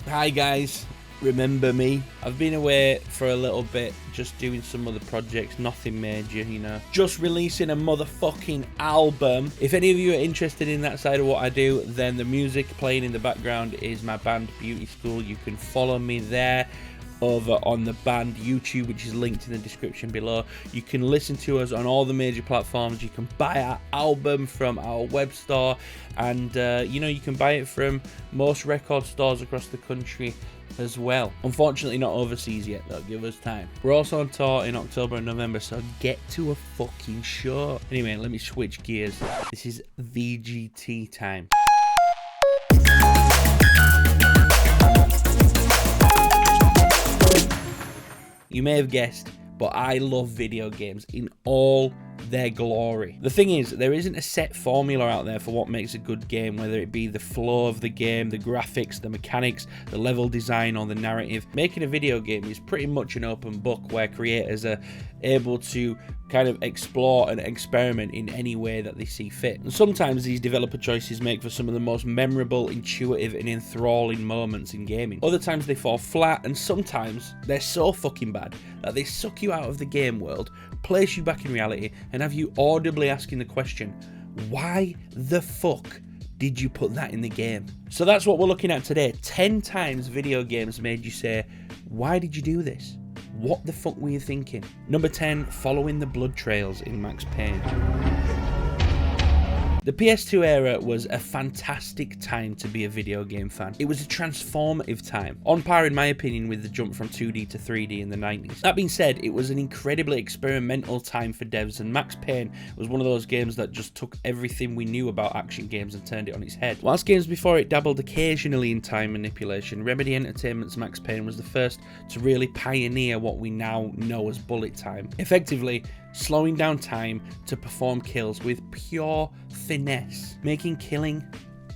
Hi guys, remember me? I've been away for a little bit, just doing some other projects, nothing major, you know. Just releasing a motherfucking album. If any of you are interested in that side of what I do, then the music playing in the background is my band Beauty School. You can follow me there over on the band YouTube, which is linked in the description below. You can listen to us on all the major platforms. You can buy our album from our web store, and you know, you can buy it from most record stores across the country as well. Unfortunately not overseas yet though, give us time. We're also on tour in October and November, so get to a fucking show. Anyway, let me switch gears. This is VGT time. You may have guessed, but I love video games in all their glory. The thing is, there isn't a set formula out there for what makes a good game, whether it be the flow of the game, the graphics, the mechanics, the level design, or the narrative. Making a video game is pretty much an open book where creators are able to kind of explore and experiment in any way that they see fit. And sometimes these developer choices make for some of the most memorable, intuitive, and enthralling moments in gaming. Other times they fall flat, and sometimes they're so fucking bad that they suck you out of the game world, place you back in reality, and have you audibly asking the question, why the fuck did you put that in the game? So that's what we're looking at today. 10 times video games made you say, why did you do this? What the fuck were you thinking? Number 10, following the blood trails in Max Payne. The PS2 era was a fantastic time to be a video game fan. It was a transformative time, on par in my opinion with the jump from 2D to 3D in the 90s. That being said, it was an incredibly experimental time for devs, and Max Payne was one of those games that just took everything we knew about action games and turned it on its head. Whilst games before it dabbled occasionally in time manipulation, Remedy Entertainment's Max Payne was the first to really pioneer what we now know as bullet time. Effectively, slowing down time to perform kills with pure finesse, making killing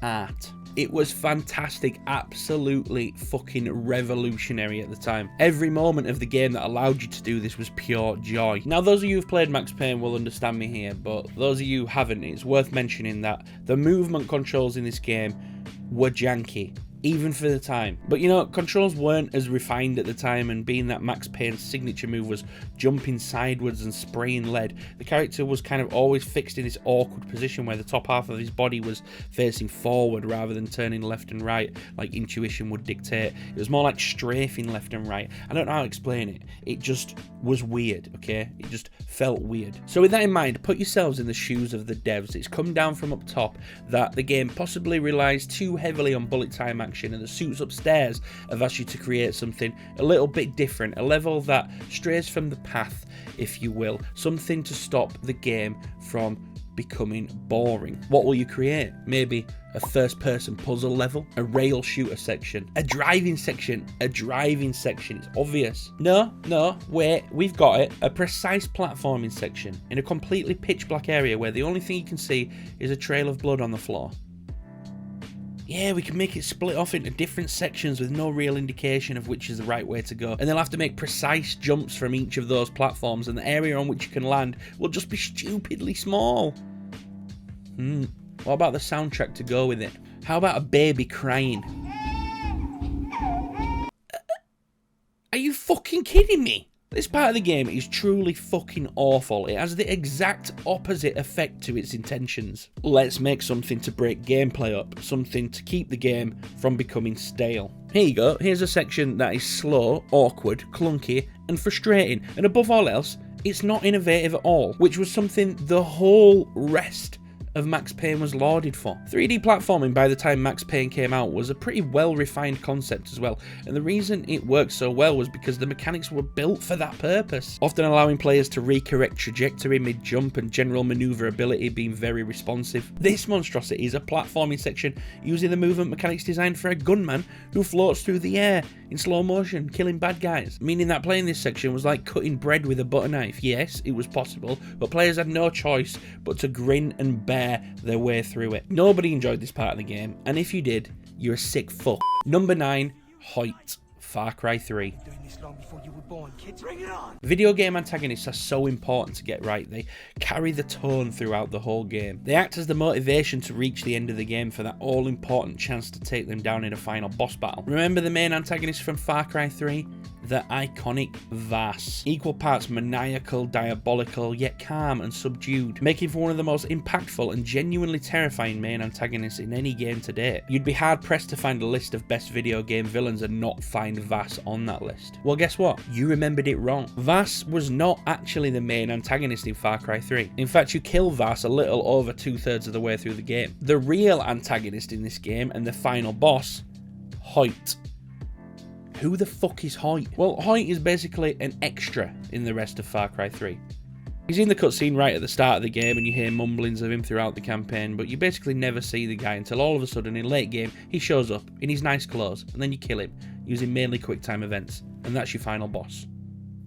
art. It was fantastic, absolutely fucking revolutionary at the time. Every moment of the game that allowed you to do this was pure joy. Now, those of you who've played Max Payne will understand me here, but those of you who haven't, it's worth mentioning that the movement controls in this game were janky, even for the time. But you know, controls weren't as refined at the time, and being that Max Payne's signature move was jumping sideways and spraying lead, the character was kind of always fixed in this awkward position where the top half of his body was facing forward rather than turning left and right like intuition would dictate. It was more like strafing left and right. I don't know how to explain it. It just was weird, okay? It just felt weird. So with that in mind, put yourselves in the shoes of the devs. It's come down from up top that the game possibly relies too heavily on bullet time action, and the suits upstairs have asked you to create something a little bit different, a level that strays from the path, if you will, something to stop the game from becoming boring. What will you create? Maybe a first-person puzzle level, a rail shooter section, a driving section, it's obvious. No, wait, we've got it. A precise platforming section in a completely pitch black area where the only thing you can see is a trail of blood on the floor. Yeah, we can make it split off into different sections with no real indication of which is the right way to go. And they'll have to make precise jumps from each of those platforms, and the area on which you can land will just be stupidly small. What about the soundtrack to go with it? How about a baby crying? Are you fucking kidding me? This part of the game is truly fucking awful. It has the exact opposite effect to its intentions. Let's make something to break gameplay up, something to keep the game from becoming stale. Here you go, here's a section that is slow, awkward, clunky, and frustrating, and above all else, it's not innovative at all, which was something the whole rest of Max Payne was lauded for. 3D platforming by the time Max Payne came out was a pretty well-refined concept as well, and the reason it worked so well was because the mechanics were built for that purpose, often allowing players to recorrect trajectory mid-jump and general maneuverability being very responsive. This monstrosity is a platforming section using the movement mechanics designed for a gunman who floats through the air in slow motion, killing bad guys, meaning that playing this section was like cutting bread with a butter knife. Yes, it was possible, but players had no choice but to grin and bear their way through it. Nobody enjoyed this part of the game, and if you did, you're a sick fuck. Number 9, height. Far Cry 3. Doing this long before you were born, kids. Bring it on! Video game antagonists are so important to get right. They carry the tone throughout the whole game. They act as the motivation to reach the end of the game for that all-important chance to take them down in a final boss battle. Remember the main antagonist from Far Cry 3? The iconic Vaas. Equal parts maniacal, diabolical, yet calm and subdued, making for one of the most impactful and genuinely terrifying main antagonists in any game to date. You'd be hard-pressed to find a list of best video game villains and not find Vaas on that list. Well, guess what? You remembered it wrong. Vaas was not actually the main antagonist in Far Cry 3. In fact, you kill Vaas a little over 2/3 of the way through the game. The real antagonist in this game and the final boss, Hoyt. Who the fuck is Hoyt? Well, Hoyt is basically an extra in the rest of Far Cry 3. He's in the cutscene right at the start of the game and you hear mumblings of him throughout the campaign, but you basically never see the guy until all of a sudden in late game he shows up in his nice clothes and then you kill him using mainly quick time events, and that's your final boss.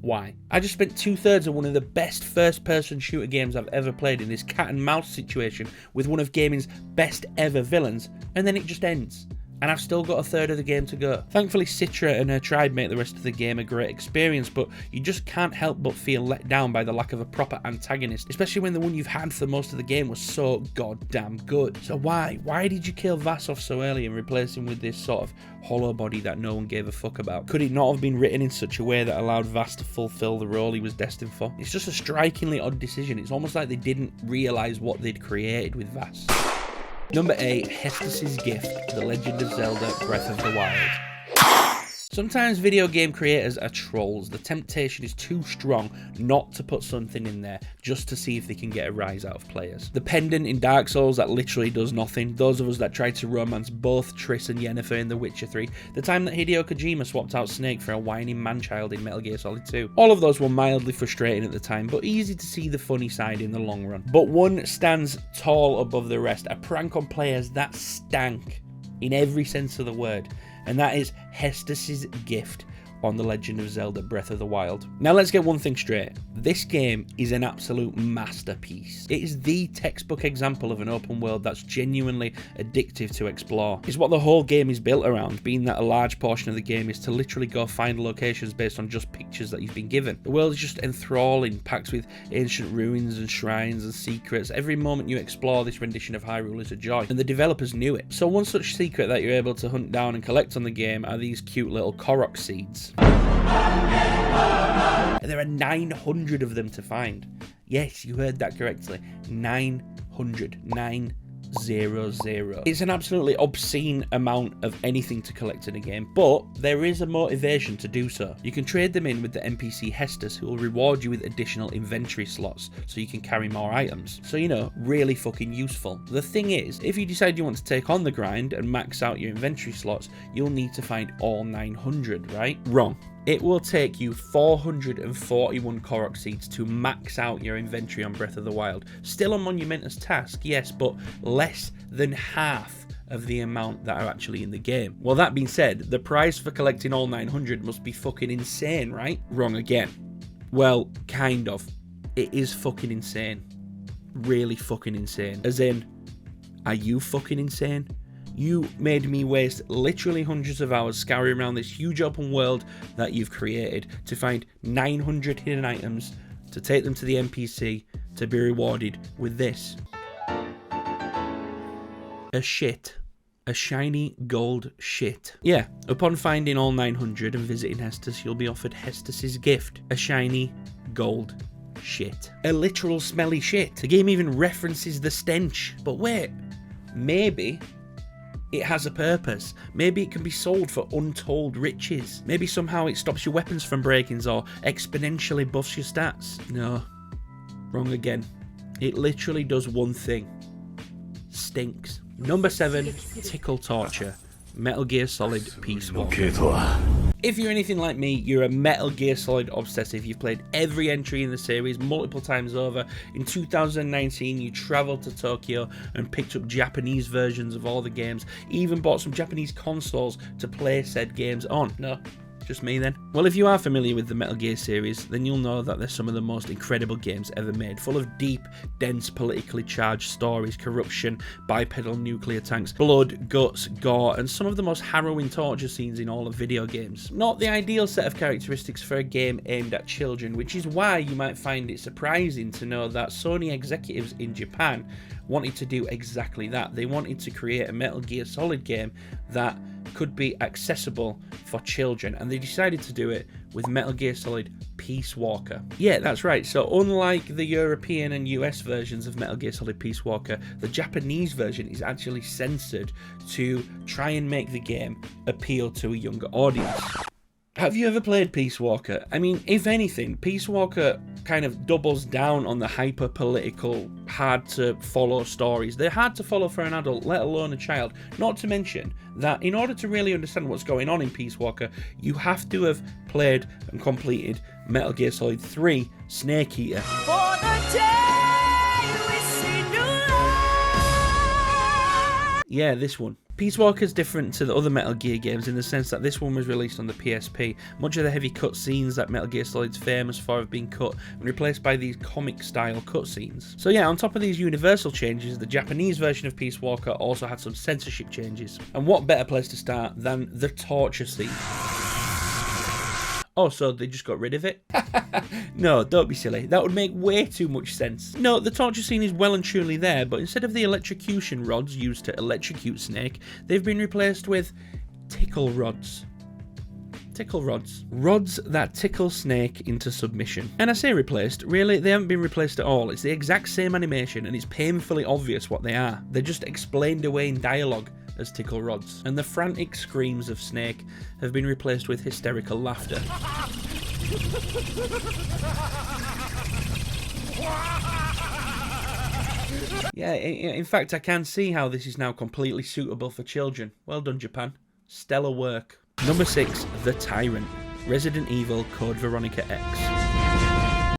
Why? I just spent 2/3 of one of the best first-person shooter games I've ever played in this cat and mouse situation with one of gaming's best ever villains, and then it just ends. And I've still got 1/3 of the game to go. Thankfully, Citra and her tribe make the rest of the game a great experience, but you just can't help but feel let down by the lack of a proper antagonist, especially when the one you've had for most of the game was so goddamn good. So why? Why did you kill Vaas off so early and replace him with this sort of hollow body that no one gave a fuck about? Could it not have been written in such a way that allowed Vaas to fulfill the role he was destined for? It's just a strikingly odd decision. It's almost like they didn't realise what they'd created with Vaas. Number 8, Hestus' Gift, The Legend of Zelda Breath of the Wild. Sometimes video game creators are trolls. The temptation is too strong not to put something in there just to see if they can get a rise out of players. The pendant in Dark Souls that literally does nothing. Those of us that tried to romance both Triss and Yennefer in The Witcher 3. The time that Hideo Kojima swapped out Snake for a whining man-child in Metal Gear Solid 2. All of those were mildly frustrating at the time, but easy to see the funny side in the long run. But one stands tall above the rest. A prank on players that stank in every sense of the word. And that is Hestus' Gift on The Legend of Zelda Breath of the Wild. Now let's get one thing straight. This game is an absolute masterpiece. It is the textbook example of an open world that's genuinely addictive to explore. It's what the whole game is built around, being that a large portion of the game is to literally go find locations based on just pictures that you've been given. The world is just enthralling, packed with ancient ruins and shrines and secrets. Every moment you explore this rendition of Hyrule is a joy, and the developers knew it. So one such secret that you're able to hunt down and collect on the game are these cute little Korok seeds. And there are 900 of them to find. Yes, you heard that correctly. 900. 900. It's an absolutely obscene amount of anything to collect in a game, but there is a motivation to do so. You can trade them in with the NPC Hestus, who will reward you with additional inventory slots so you can carry more items. So, you know, really fucking useful. The thing is, if you decide you want to take on the grind and max out your inventory slots, you'll need to find all 900, right? Wrong. It will take you 441 Korok seeds to max out your inventory on Breath of the Wild. Still a monumentous task, yes, but less than half of the amount that are actually in the game. Well, that being said, the price for collecting all 900 must be fucking insane, right? Wrong again. Well, kind of. It is fucking insane. Really fucking insane. As in, are you fucking insane? You made me waste literally hundreds of hours scouring around this huge open world that you've created to find 900 hidden items, to take them to the NPC, to be rewarded with this. A shit. A shiny gold shit. Yeah, upon finding all 900 and visiting Hestus, you'll be offered Hestus' Gift. A shiny gold shit. A literal smelly shit. The game even references the stench. But wait, maybe it has a purpose. Maybe it can be sold for untold riches. Maybe somehow it stops your weapons from breakings or exponentially buffs your stats. No, wrong again. It literally does one thing. Stinks. Number 7, Tickle Torture, Metal Gear Solid Peace Walk. If you're anything like me, you're a Metal Gear Solid obsessive. You've played every entry in the series multiple times over. In 2019, you travelled to Tokyo and picked up Japanese versions of all the games, even bought some Japanese consoles to play said games on. No, Just me then? Well, if you are familiar with the Metal Gear series, then you'll know that they're some of the most incredible games ever made, full of deep, dense, politically charged stories, corruption, bipedal nuclear tanks, blood, guts, gore, and some of the most harrowing torture scenes in all of video games. Not the ideal set of characteristics for a game aimed at children, which is why you might find it surprising to know that Sony executives in Japan wanted to do exactly that. They wanted to create a Metal Gear Solid game that could be accessible for children, and they decided to do it with Metal Gear Solid Peace Walker. Yeah, that's right. So unlike the European and US versions of Metal Gear Solid Peace Walker, the Japanese version is actually censored to try and make the game appeal to a younger audience. Have you ever played Peace Walker? I mean, if anything, Peace Walker kind of doubles down on the hyper-political, hard-to-follow stories. They're hard to follow for an adult, let alone a child. Not to mention that in order to really understand what's going on in Peace Walker, you have to have played and completed Metal Gear Solid 3 Snake Eater. For the day we see new light. Yeah, this one. Peace Walker is different to the other Metal Gear games in the sense that this one was released on the PSP. Much of the heavy cutscenes that Metal Gear Solid's famous for have been cut and replaced by these comic-style cutscenes. So yeah, on top of these universal changes, the Japanese version of Peace Walker also had some censorship changes. And what better place to start than the torture scene? Oh, so they just got rid of it? No, don't be silly. That would make way too much sense. No, the torture scene is well and truly there, but instead of the electrocution rods used to electrocute Snake, they've been replaced with tickle rods. Tickle rods. Rods that tickle Snake into submission. And I say replaced, really, they haven't been replaced at all. It's the exact same animation, and it's painfully obvious what they are. They're just explained away in dialogue as tickle rods, and the frantic screams of Snake have been replaced with hysterical laughter. Yeah, in fact, I can see how this is now completely suitable for children. Well done, Japan. Stellar work. Number 6, The Tyrant. Resident Evil Code Veronica X.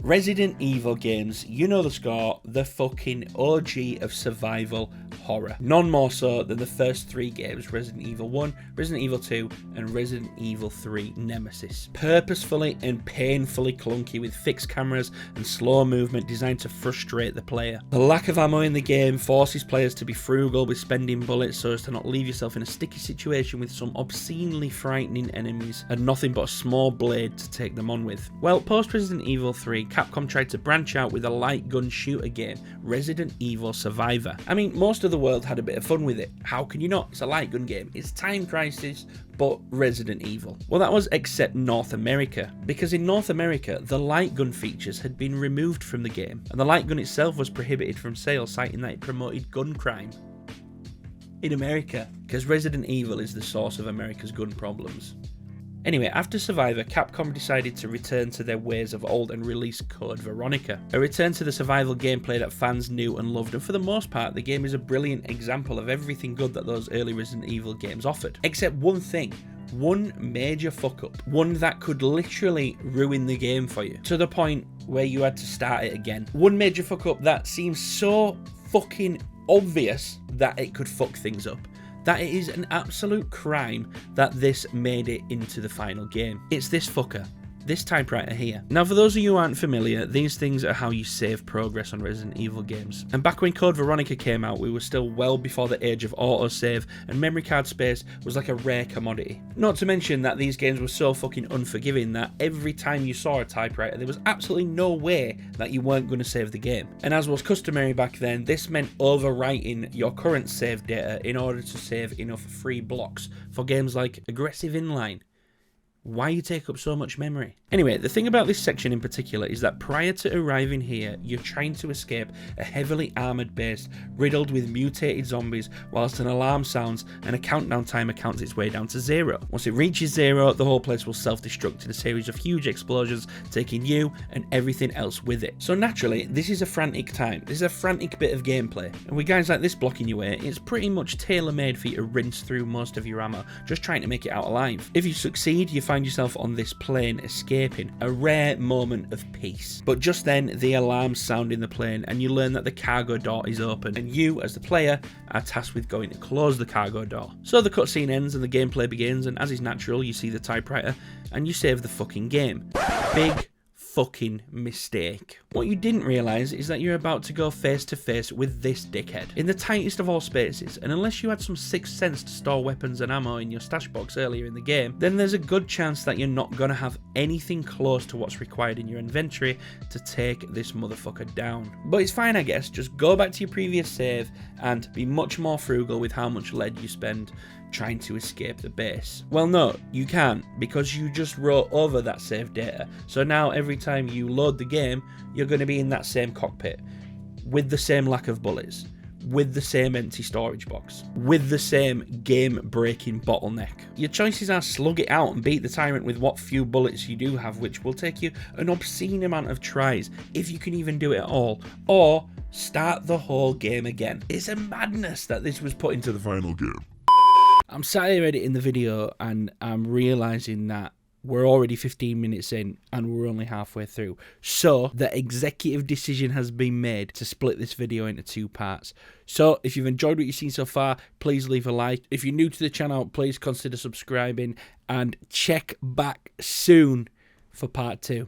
Resident Evil games, you know the score, the fucking OG of survival horror. None more so than the first 3 games, Resident Evil 1, Resident Evil 2, and Resident Evil 3 Nemesis. Purposefully and painfully clunky with fixed cameras and slow movement designed to frustrate the player. The lack of ammo in the game forces players to be frugal with spending bullets so as to not leave yourself in a sticky situation with some obscenely frightening enemies and nothing but a small blade to take them on with. Well, post Resident Evil 3, Capcom tried to branch out with a light gun shooter game, Resident Evil Survivor. I mean, most of the world had a bit of fun with it. How can you not? It's a light gun game. It's Time Crisis, but Resident Evil. Well, that was except North America, because in North America, the light gun features had been removed from the game, and the light gun itself was prohibited from sale, citing that it promoted gun crime. In America, because Resident Evil is the source of America's gun problems. Anyway, after Survivor, Capcom decided to return to their ways of old and release Code Veronica. A return to the survival gameplay that fans knew and loved, and for the most part, the game is a brilliant example of everything good that those early Resident Evil games offered. Except one thing. One major fuck up. One that could literally ruin the game for you, to the point where you had to start it again. One major fuck up that seems so fucking obvious that it could fuck things up, that it is an absolute crime that this made it into the final game. It's this fucker. This typewriter here. Now, for those of you who aren't familiar, these things are how you save progress on Resident Evil games. And back when Code Veronica came out, we were still well before the age of autosave, and memory card space was like a rare commodity. Not to mention that these games were so fucking unforgiving that every time you saw a typewriter, there was absolutely no way that you weren't going to save the game. And as was customary back then, this meant overwriting your current save data in order to save enough free blocks for games like Aggressive Inline. Why you take up so much memory? Anyway, the thing about this section in particular is that prior to arriving here, you're trying to escape a heavily armoured base riddled with mutated zombies whilst an alarm sounds and a countdown timer counts its way down to 0. Once it reaches 0, the whole place will self-destruct in a series of huge explosions, taking you and everything else with it. So naturally, this is a frantic time. This is a frantic bit of gameplay. And with guys like this blocking your way, it's pretty much tailor-made for you to rinse through most of your ammo, just trying to make it out alive. If you succeed, you find find yourself on this plane escaping, a rare moment of peace. But just then, the alarms sound in the plane and you learn that the cargo door is open, and you, as the player, are tasked with going to close the cargo door. So the cutscene ends and the gameplay begins, and as is natural, you see the typewriter and you save the fucking game. Big fucking mistake. What you didn't realise is that you're about to go face to face with this dickhead in the tightest of all spaces, and unless you had some sixth sense to store weapons and ammo in your stash box earlier in the game, then there's a good chance that you're not going to have anything close to what's required in your inventory to take this motherfucker down. But it's fine, I guess. Just go back to your previous save and be much more frugal with how much lead you spend trying to escape the base. Well, no, you can't, because you just wrote over that save data. So now every time you load the game, you're going to be in that same cockpit with the same lack of bullets, with the same empty storage box, with the same game-breaking bottleneck. Your choices are slug it out and beat the Tyrant with what few bullets you do have, which will take you an obscene amount of tries, if you can even do it at all, or start the whole game again. It's a madness that this was put into the final game. I'm sat here editing the video and I'm realising that we're already 15 minutes in and we're only halfway through. So the executive decision has been made to split this video into 2 parts. So if you've enjoyed what you've seen so far, please leave a like. If you're new to the channel, please consider subscribing and check back soon for part 2.